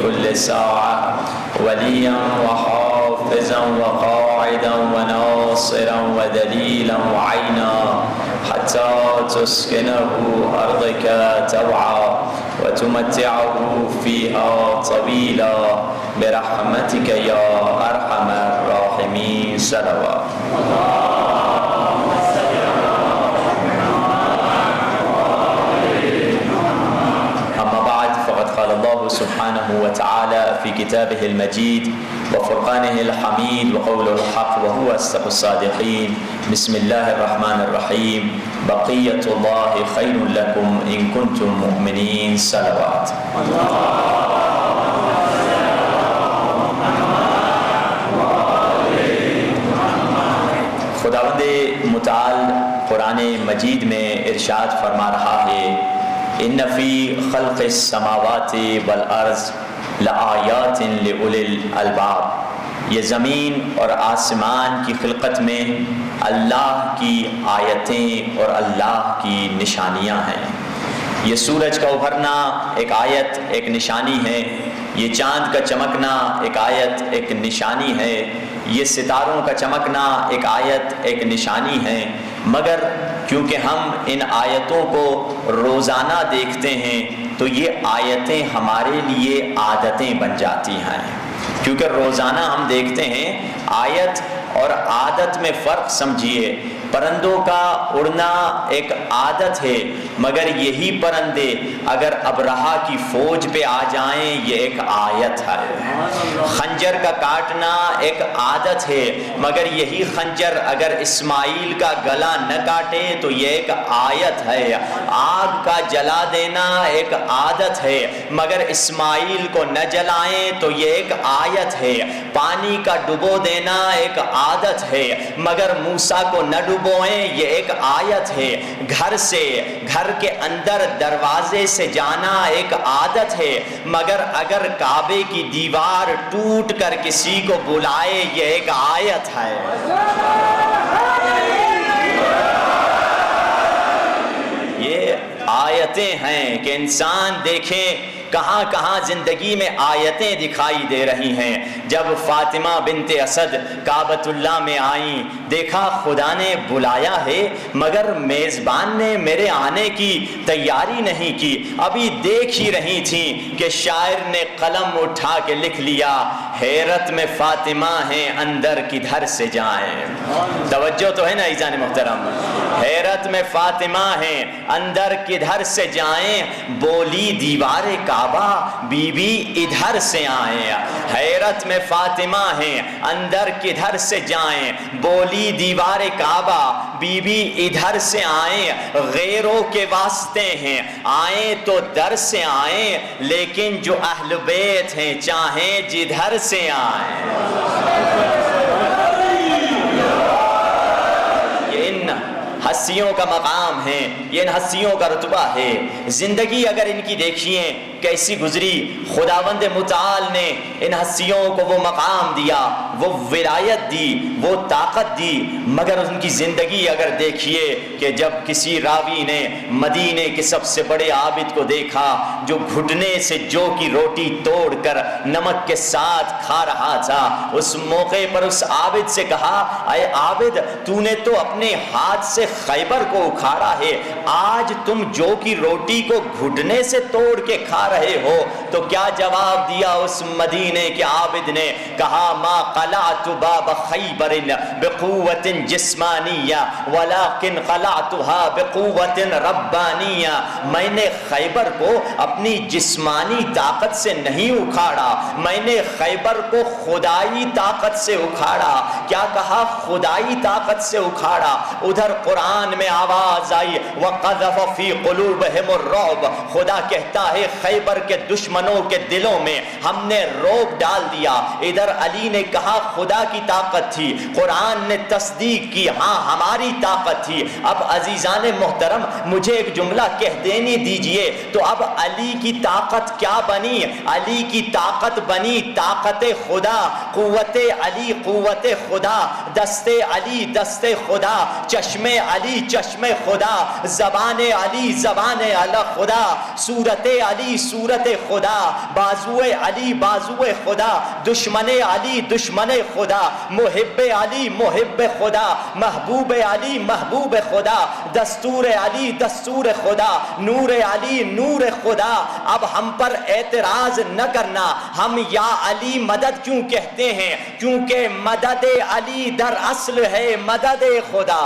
كل ساعة وليا وحافظا وقاعدا وناصرا ودليلا وعينا حتى تسكنه أرضك توعا وتمتعه فيها طويلا برحمتك يا أرحم الراحمين. صلوات. قال الله سبحانه وتعالى في كتابه المجيد وفرقانه الحميد وقول الحق وهو أصدق الصادقين. بسم الله الرحمن الرحيم. بقية الله خير لكم إن كنتم مؤمنين. صلوات. خداوند متعال قرآن مجید میں ارشاد فرما رہا ہے ان فی خلق السماوات والارض لآیات لأولی الالباب. یہ زمین اور آسمان کی خلقت میں اللہ کی آیتیں اور اللہ کی نشانیاں ہیں. یہ سورج کا ابھرنا ایک آیت ایک نشانی ہے، یہ چاند کا چمکنا ایک آیت ایک نشانی ہے، یہ ستاروں کا چمکنا ایک آیت ایک نشانی ہے. مگر کیونکہ ہم ان آیتوں کو روزانہ دیکھتے ہیں تو یہ آیتیں ہمارے لیے عادتیں بن جاتی ہیں. کیونکہ روزانہ ہم دیکھتے ہیں، آیت اور عادت میں فرق سمجھیے. پرندوں کا اڑنا ایک عادت ہے، مگر یہی پرندے اگر ابرہا کی فوج پہ آ جائیں یہ ایک آیت ہے. خنجر کا کاٹنا ایک عادت ہے، مگر یہی خنجر اگر اسماعیل کا گلا نہ کاٹے تو یہ ایک آیت ہے. آگ کا جلا دینا ایک عادت ہے، مگر اسماعیل کو نہ جلائیں تو یہ ایک آیت ہے. پانی کا ڈبو دینا ایک عادت ہے، مگر موسیٰ کو نہ ڈبوئیں یہ ایک آیت ہے. گھر کے اندر دروازے سے جانا ایک عادت ہے، مگر اگر کعبے کی دیوار ٹوٹ کر کسی کو بلائے یہ ایک آیت ہے. یہ آیتیں ہیں کہ انسان دیکھیں کہاں کہاں زندگی میں آیتیں دکھائی دے رہی ہیں. جب فاطمہ بنت اسد کعبۃ اللہ میں آئیں، دیکھا خدا نے بلایا ہے مگر میزبان نے میرے آنے کی تیاری نہیں کی. ابھی دیکھ ہی رہی تھیں کہ شاعر نے قلم اٹھا کے لکھ لیا حیرت میں فاطمہ ہیں اندر کدھر سے جائیں. توجہ تو ہے نا عزیزان محترم. حیرت میں فاطمہ ہیں اندر کدھر سے جائیں، بولی دیوار کعبہ بی بی ادھر سے آئیں. حیرت میں فاطمہ ہیں اندر کدھر سے جائیں، بولی دیوار کعبہ بی بی ادھر سے آئیں. غیروں کے واسطے ہیں آئیں تو در سے آئیں، لیکن جو اہل بیت ہیں چاہیں جدھر سے آئیں. یہ ان ہستیوں کا مقام ہے، یہ ان ہستیوں کا رتبہ ہے. زندگی اگر ان کی دیکھیے کیسی گزری، خداوند متعال نے ان ہستیوں کو وہ مقام دیا، وہ ولایت دی، وہ طاقت دی. مگر ان کی زندگی اگر دیکھیے کہ جب کسی راوی نے مدینے کے سب سے بڑے عابد کو دیکھا جو گھٹنے سے جو کی روٹی توڑ کر نمک کے ساتھ کھا رہا تھا، اس موقع پر اس عابد سے کہا اے عابد تو نے تو اپنے ہاتھ سے خیبر کو اکھاڑا ہے، آج تم جو کی روٹی کو گھٹنے سے توڑ کے کھا رہے ہو. تو کیا جواب دیا اس مدینے کے عابد نے؟ کہا ما قلعت باب خیبر بقوت جسمانیہ ولکن قلعتها بقوت ربانیہ. میں نے خیبر کو اپنی جسمانی طاقت سے نہیں اکھاڑا، میں نے خیبر کو خدائی طاقت سے اکھاڑا. کیا کہا؟ خدائی طاقت سے اکھاڑا. ادھر قرآن میں آواز آئی وَقَذَفَ فِي قُلُوبِهِمُ الرُّعْبَ. خدا کہتا ہے خیبر کے دشمنوں کے دلوں میں ہم نے رعب ڈال دیا. ادھر علی نے کہا خدا کی طاقت تھی، قرآن نے تصدیق کی ہاں ہماری طاقت تھی. اب عزیزان محترم مجھے ایک جملہ کہہ دینے دیجئے، تو اب علی کی طاقت کیا بنی؟ علی کی طاقت بنی طاقت خدا، قوت علی قوت خدا، دست علی دست خدا، چشم علی چشم خدا، زبان علی زبان علی خدا، صورت علی صورت خدا. خدا، بازوئے علی بازوئے خدا، دشمن علی دشمن خدا، محب علی محب خدا، محبوب علی محبوب خدا، دستور علی دستور خدا، نور علی نور خدا۔ اب ہم پر اعتراض نہ کرنا، ہم یا علی مدد کیوں کہتے ہیں؟ کیونکہ مدد علی در اصل ہے مدد خدا۔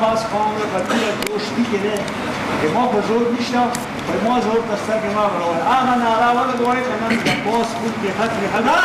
خاص قوم بطیر دوستی کنه که ما بزرگ میشتم و ما زور دستر که ما بروه آقا ناراوه دواره کنم که باز بود که خطری خدا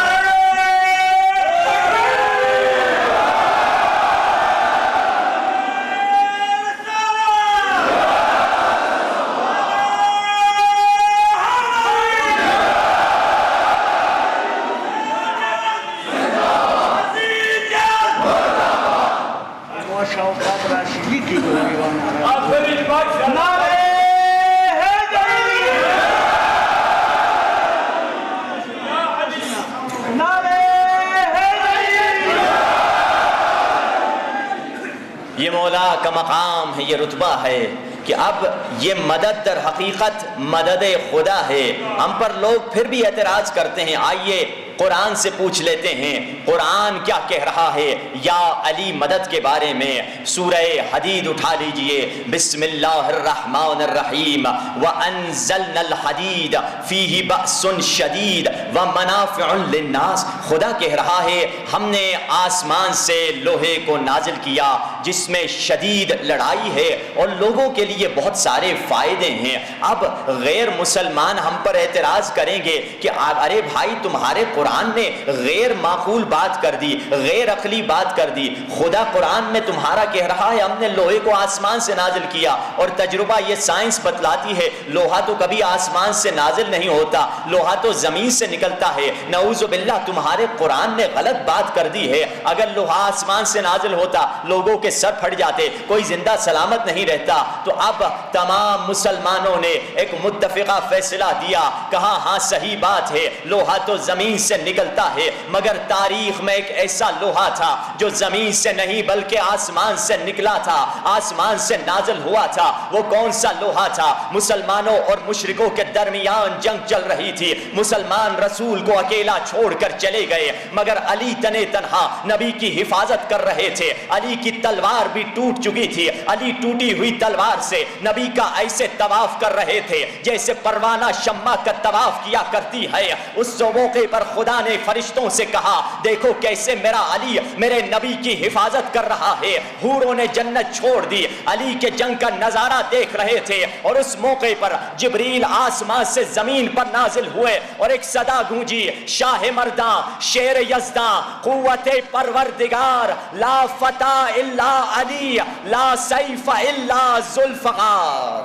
یہ مولا کا مقام ہے، یہ رتبہ ہے کہ اب یہ مدد در حقیقت مدد خدا ہے۔ ہم پر لوگ پھر بھی اعتراض کرتے ہیں، آئیے قرآن سے پوچھ لیتے ہیں قرآن کیا کہہ رہا ہے یا علی مدد کے بارے میں۔ سورہ حدید اٹھا لیجئے، بسم اللہ الرحمن الرحیم، وَأَنزَلْنَا الْحَدِيدَ فِيهِ بَأْسٌ شَدِيدٌ وَمَنَافِعٌ لِلنَّاسِ۔ خدا کہہ رہا ہے ہم نے آسمان سے لوہے کو نازل کیا جس میں شدید لڑائی ہے اور لوگوں کے لیے بہت سارے فائدے ہیں۔ اب غیر مسلمان ہم پر اعتراض کریں گے کہ ارے بھائی تمہارے قرآن نے غیر معقول بات کر دی، غیر عقلی بات کر دی۔ خدا قرآن میں تمہارا کہہ رہا ہے ہم نے لوہے کو آسمان سے نازل کیا، اور تجربہ یہ سائنس بتلاتی ہے لوہا تو کبھی آسمان سے نازل نہیں ہوتا، لوہا تو زمین سے نکلتا ہے۔ نعوذ باللہ تمہارے قرآن نے غلط بات کر دی ہے۔ اگر لوہا آسمان سے نازل ہوتا لوگوں کے سر پھٹ جاتے، کوئی زندہ سلامت نہیں رہتا۔ تو اب تمام مسلمانوں نے ایک متفقہ فیصلہ دیا، کہا ہاں صحیح بات ہے لوہا تو زمین سے نکلتا ہے، مگر تاریخ میں ایک ایسا لوہا تھا جو زمین سے نہیں بلکہ آسمان سے نکلا تھا، آسمان سے نازل ہوا تھا۔ وہ کون سا لوہا تھا؟ مسلمانوں اور مشرکوں کے درمیان جنگ چل رہی تھی، مسلمان رسول کو اکیلا چھوڑ کر چلے گئے، مگر علی تنے تنہا نبی کی حفاظت کر رہے تھے۔ علی کی تلوار بھی ٹوٹ چکی تھی، علی ٹوٹی ہوئی تلوار سے نبی کا ایسے طواف کر رہے تھے جیسے پروانہ شمع کا طواف کیا کرتی ہے۔ اس موقع پر خدا نے فرشتوں سے کہا دیکھو کیسے میرا علی میرے نبی کی حفاظت کر رہا ہے۔ حوروں نے جنت چھوڑ دی، علی کے جنگ کا نظارہ دیکھ رہے تھے، اور اس موقع پر جبریل آسمان سے زمین پر نازل ہوئے اور ایک صدا گونجی، شاہ مرداں شیر یزداں قوت پروردگار، لا فتح الا علی لا سیف الا ذوالفقار۔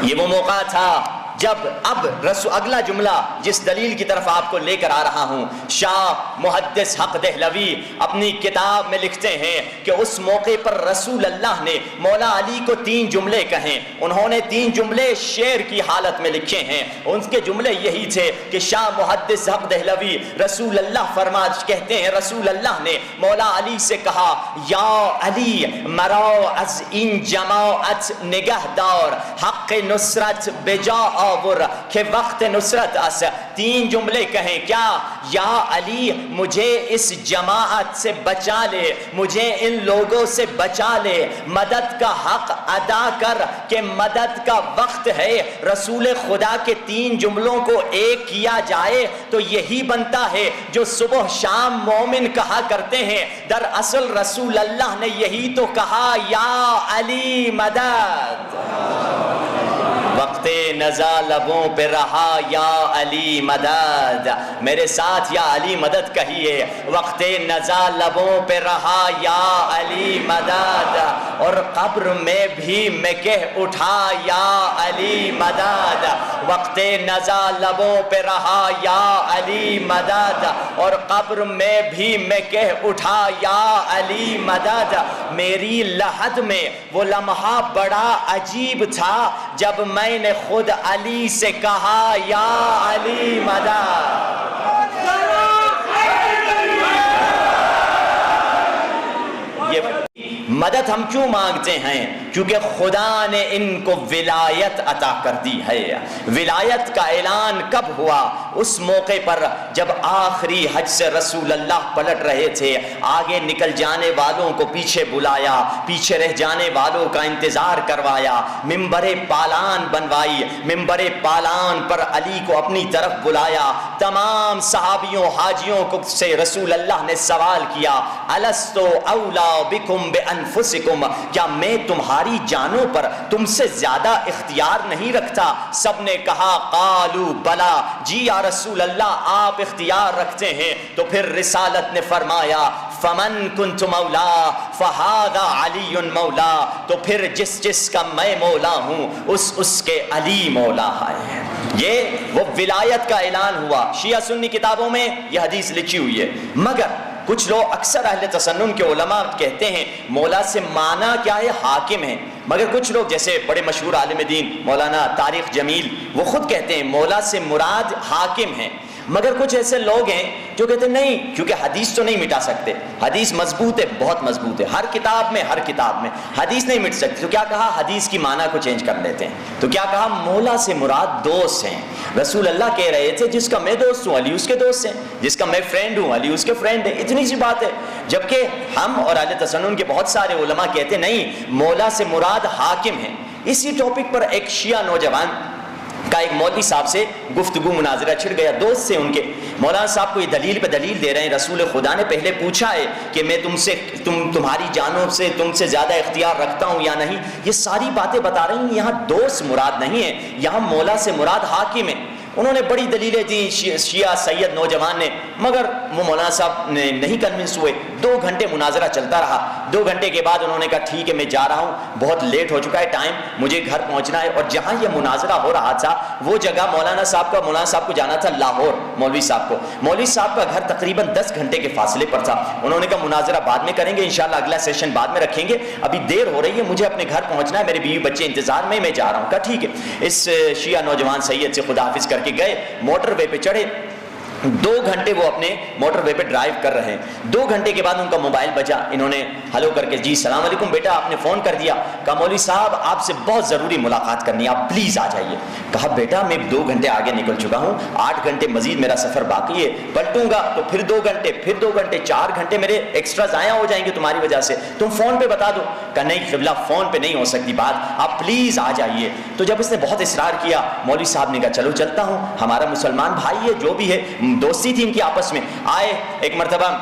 یہ وہ موقع تھا جب اب اگلا جملہ جس دلیل کی طرف آپ کو لے کر آ رہا ہوں، شاہ محدث حق دہلوی اپنی کتاب میں لکھتے ہیں کہ اس موقع پر رسول اللہ نے مولا علی کو 3 جملے کہیں۔ انہوں نے 3 جملے شعر کی حالت میں لکھے ہیں، ان کے جملے یہی تھے کہ شاہ محدث حق دہلوی رسول اللہ کہتے ہیں رسول اللہ نے مولا علی سے کہا یا علی مرا از این جماعت نگہ دار، حق نصرت بجا آور کہ وقت نصرت اس۔ 3 جملے کہیں کیا؟ یا علی مجھے اس جماعت سے بچا لے، مجھے ان لوگوں سے بچا لے، مدد کا حق ادا کر کہ مدد کا وقت ہے۔ رسول خدا کے 3 جملوں کو ایک کیا جائے تو یہی بنتا ہے جو صبح شام مومن کہا کرتے ہیں۔ دراصل رسول اللہ نے یہی تو کہا یا علی مدد۔ وقت نزا لبوں پہ رہا یا علی مدد، میرے ساتھ یا علی مدد کہیے۔ وقت نزا لبوں پہ رہا یا علی مدد، اور قبر میں بھی میں کہہ اٹھا یا علی مدد۔ وقت نزا لبوں پہ رہا یا علی مدد، اور قبر میں بھی میں کہہ اٹھا یا علی مدد۔ میری لحد میں وہ لمحہ بڑا عجیب تھا جب میں نے خود علی سے کہا یا علی مدد۔ یہ مدد ہم کیوں مانگتے ہیں؟ کیونکہ خدا نے ان کو ولایت عطا کر دی ہے۔ ولایت کا اعلان کب ہوا؟ اس موقع پر جب آخری حج سے رسول اللہ پلٹ رہے تھے، آگے نکل جانے والوں کو پیچھے بلایا، پیچھے رہ جانے والوں کا انتظار کروایا، ممبر پالان بنوائی، ممبر پالان پر علی کو اپنی طرف بلایا، تمام صحابیوں حاجیوں کو سے رسول اللہ نے سوال کیا، الستو اولا بکم بانفسکم، کیا میں تمہاری جانوں پر تم سے زیادہ اختیار نہیں رکھتا؟ سب نے کہا قالوا بلا، جی یا رسول اللہ آپ اختیار رکھتے ہیں۔ تو پھر رسالت نے فرمایا فمن کنت مولا فہذا علی مولا، تو پھر جس کا میں مولا ہوں اس کے علی مولا ہے۔ یہ وہ ولایت کا اعلان ہوا۔ شیعہ سنی کتابوں میں یہ حدیث لکھی ہوئی ہے، مگر کچھ لوگ اکثر اہل تسنن کے علماء کہتے ہیں مولا سے معنی کیا ہے؟ حاکم ہے، مگر کچھ لوگ جیسے بڑے مشہور عالم دین مولانا طارق جمیل وہ خود کہتے ہیں مولا سے مراد حاکم ہے، مگر کچھ ایسے لوگ ہیں جو کہتے ہیں نہیں، کیونکہ حدیث تو نہیں مٹا سکتے، حدیث مضبوط ہے، بہت مضبوط ہے، ہر کتاب میں حدیث نہیں مٹ سکتی، تو کیا کہا حدیث کی معنی کو چینج کر لیتے ہیں، تو کیا کہا مولا سے مراد دوست ہیں۔ رسول اللہ کہہ رہے تھے جس کا میں دوست ہوں علی اس کے دوست ہیں، جس کا میں فرینڈ ہوں علی اس کے فرینڈ ہیں، اتنی سی بات ہے۔ جبکہ ہم اور اہل تسنن کے بہت سارے علماء کہتے نہیں مولا سے مراد حاکم ہے۔ اسی ٹاپک پر ایک شیعہ نوجوان کا ایک مولوی صاحب سے گفتگو مناظرہ چھڑ گیا، دوست سے ان کے، مولانا صاحب کو یہ دلیل پہ دلیل دے رہے ہیں رسول خدا نے پہلے پوچھا ہے کہ میں تمہاری جانوں سے تم سے زیادہ اختیار رکھتا ہوں یا نہیں، یہ ساری باتیں بتا رہی ہیں، یہاں دوست مراد نہیں ہے، یہاں مولا سے مراد حاکم ہے۔ انہوں نے بڑی دلیلیں دی شیعہ سید نوجوان نے، مگر وہ مولانا صاحب نے نہیں کنونس ہوئے۔ 2 گھنٹے مناظرہ چلتا رہا، 2 گھنٹے کے بعد انہوں نے کہا ٹھیک ہے میں جا رہا ہوں، بہت لیٹ ہو چکا ہے ٹائم، مجھے گھر پہنچنا ہے۔ اور جہاں یہ مناظرہ ہو رہا تھا وہ جگہ مولانا صاحب کو جانا تھا لاہور، مولوی صاحب کا گھر تقریباً 10 گھنٹے کے فاصلے پر تھا۔ انہوں نے کہا مناظرہ بعد میں کریں گے انشاءاللہ، اگلا سیشن بعد میں رکھیں گے، ابھی دیر ہو رہی ہے، مجھے اپنے گھر پہنچنا ہے، میرے بیوی بچے انتظار میں جا رہا ہوں۔ کہا ٹھیک ہے۔ اس شیعہ نوجوان سید سے خدا حافظ کر کے گئے، موٹر وے پہ چڑھے، 2 گھنٹے وہ اپنے موٹر وے پہ ڈرائیو کر رہے ہیں۔ 2 گھنٹے کے بعد ان کا موبائل بجا، انہوں نے ہلو کر کے جی السلام علیکم بیٹا آپ نے فون کر دیا۔ کہا مولوی صاحب آپ سے بہت ضروری ملاقات کرنی ہے، آپ پلیز آ جائیے۔ کہا بیٹا میں 2 گھنٹے آگے نکل چکا ہوں، 8 گھنٹے مزید میرا سفر باقی ہے، پلٹوں گا تو پھر 2 گھنٹے، پھر 2 گھنٹے، 4 گھنٹے میرے ایکسٹرا ضائع ہو جائیں گے تمہاری وجہ سے، تم فون پہ بتا دو۔ کہا نہیں قبلہ فون پہ نہیں ہو سکتی بات، آپ پلیز آ جائیے۔ تو جب اس نے بہت اصرار کیا مولوی صاحب نے کہا چلو چلتا ہوں، ہمارا مسلمان بھائی ہے جو بھی ہے، دوستی تھی ان کی آپس میں۔ آئے ایک مرتبہ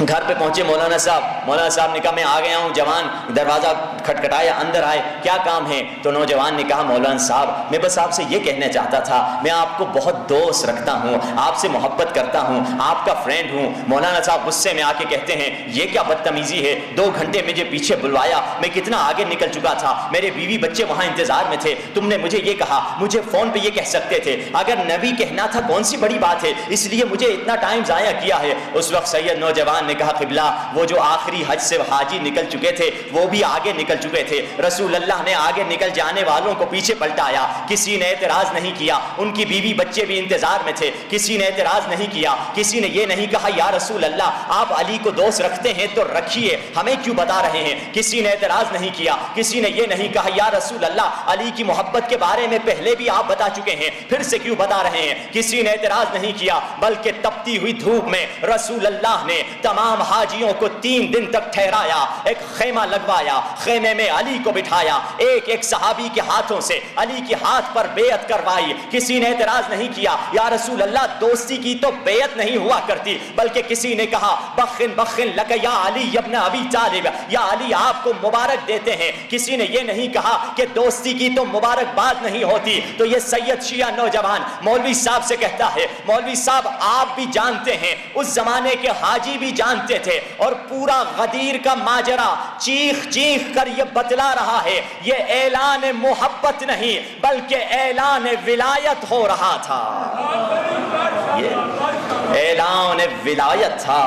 گھر پہ پہنچے مولانا صاحب نے کہا میں آ گیا ہوں، جوان دروازہ کھٹکھٹایا، اندر آئے، کیا کام ہے؟ تو نوجوان نے کہا مولانا صاحب میں بس آپ سے یہ کہنا چاہتا تھا، میں آپ کو بہت دوست رکھتا ہوں، آپ سے محبت کرتا ہوں، آپ کا فرینڈ ہوں۔ مولانا صاحب غصے میں آ کے کہتے ہیں یہ کیا بدتمیزی ہے، 2 گھنٹے مجھے پیچھے بلوایا، میں کتنا آگے نکل چکا تھا، میرے بیوی بچے وہاں انتظار میں تھے، تم نے مجھے یہ کہا، مجھے فون پہ یہ کہہ سکتے تھے، اگر نبی کہنا تھا کون سی بڑی بات ہے، اس لیے مجھے اتنا ٹائم ضائع کیا ہے۔ اس وقت سید نوجوان نے کہا قبلہ وہ جو آخری حج سے حاجی نکل چکے تھے وہ بھی آگے نکل چکے تھے، رسول اللہ نے آگے نکل جانے والوں کو پیچھے پلٹایا، کسی نے اعتراض نہیں کیا، ان کی بیوی بچے بھی انتظار میں تھے، کسی نے اعتراض نہیں کیا، کسی نے یہ نہیں کہا یا رسول اللہ آپ علی کو دوست رکھتے ہیں تو رکھیے، ہمیں کیوں بتا رہے ہیں، کسی نے اعتراض نہیں کیا، کسی نے یہ نہیں کہا یا رسول اللہ علی کی محبت کے بارے میں پہلے بھی آپ بتا چکے ہیں پھر سے کیوں بتا رہے ہیں، کسی نے اعتراض نہیں کیا، بلکہ تپتی ہوئی دھوپ میں رسول اللہ نے تمام حاجیوں کو 3 دن تک ٹھہرایا، ایک خیمہ لگوایا، خیمے میں علی کو بٹھایا، ایک ایک صحابی کے ہاتھوں سے علی کے ہاتھ پر بیعت کروائی، کسی نے اعتراض نہیں کیا یا رسول اللہ دوستی کی تو بیعت نہیں ہوا کرتی، بلکہ کسی نے کہا بخن بخن لک یا علی ابن ابی طالب، یا علی آپ کو مبارک دیتے ہیں، کسی نے یہ نہیں کہا کہ دوستی کی تو مبارکباد نہیں ہوتی۔ تو یہ سید شیعہ نوجوان مولوی صاحب سے کہتا ہے مولوی صاحب آپ بھی جانتے ہیں، اس زمانے کے حاجی بھی جانتے تھے اور پورا غدیر کا ماجرا چیخ چیخ کر یہ بتلا رہا ہے یہ اعلان محبت نہیں بلکہ اعلان ولایت ہو رہا تھا، یہ اعلان ولایت تھا۔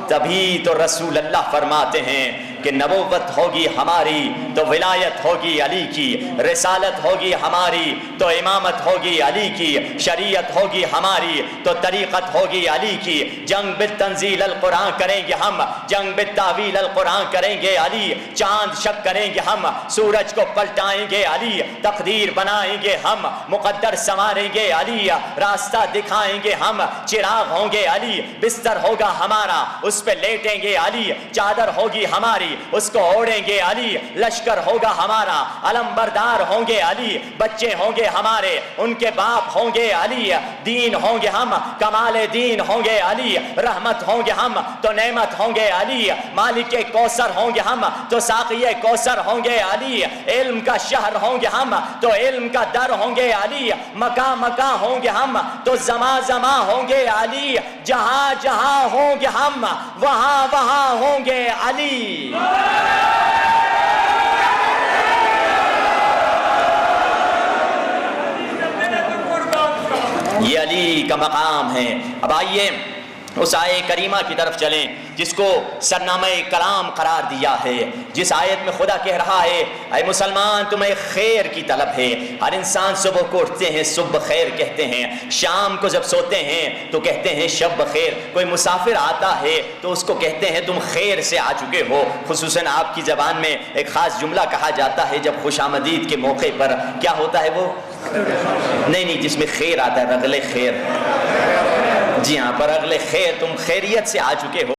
تبھی تو رسول اللہ فرماتے ہیں کہ نبوت ہوگی ہماری تو ولایت ہوگی علی کی، رسالت ہوگی ہماری تو امامت ہوگی علی کی، شریعت ہوگی ہماری تو طریقت ہوگی علی کی۔ جنگ بالتنزیل القرآن کریں گے ہم، جنگ بالتعویل القرآن کریں گے علی، چاند شک کریں گے ہم، سورج کو پلٹائیں گے علی، تقدیر بنائیں گے ہم، مقدر سنواریں گے علی، راستہ دکھائیں گے ہم، چراغ ہوں گے علی، بستر ہوگا ہمارا اس پہ لیٹیں گے علی، چادر ہوگی ہماری اس کو اوڑھیں گے علی، لشکر ہوگا ہمارا علم بردار ہوں گے علی، بچے ہوں گے ہمارے ان کے باپ ہوں گے علی، دین ہوں گے ہم کمال دین ہوں گے علی، رحمت ہوں گے ہم تو نعمت ہوں گے علی، مالک کوثر ہوں گے ہم تو ساقی کوثر ہوں گے علی، علم کا شہر ہوں گے ہم تو علم کا در ہوں گے علی، مکان مکان ہوں گے ہم تو زمان زمان ہوں گے علی، جہاں جہاں ہوں گے ہم وہاں وہاں ہوں گے علی۔ یہ علی کا مقام ہے۔ اب آئیے اس آیت کریمہ کی طرف چلیں جس کو سرنامہ کلام قرار دیا ہے، جس آیت میں خدا کہہ رہا ہے اے مسلمان تمہیں خیر کی طلب ہے۔ ہر انسان صبح کو اٹھتے ہیں صبح بخیر کہتے ہیں، شام کو جب سوتے ہیں تو کہتے ہیں شب بخیر، کوئی مسافر آتا ہے تو اس کو کہتے ہیں تم خیر سے آ چکے ہو۔ خصوصاً آپ کی زبان میں ایک خاص جملہ کہا جاتا ہے جب خوش آمدید کے موقع پر، کیا ہوتا ہے وہ؟ نہیں جس میں خیر آتا ہے، رغل خیر، جی ہاں، پر اگلے خیر، تم خیریت سے آ چکے ہو۔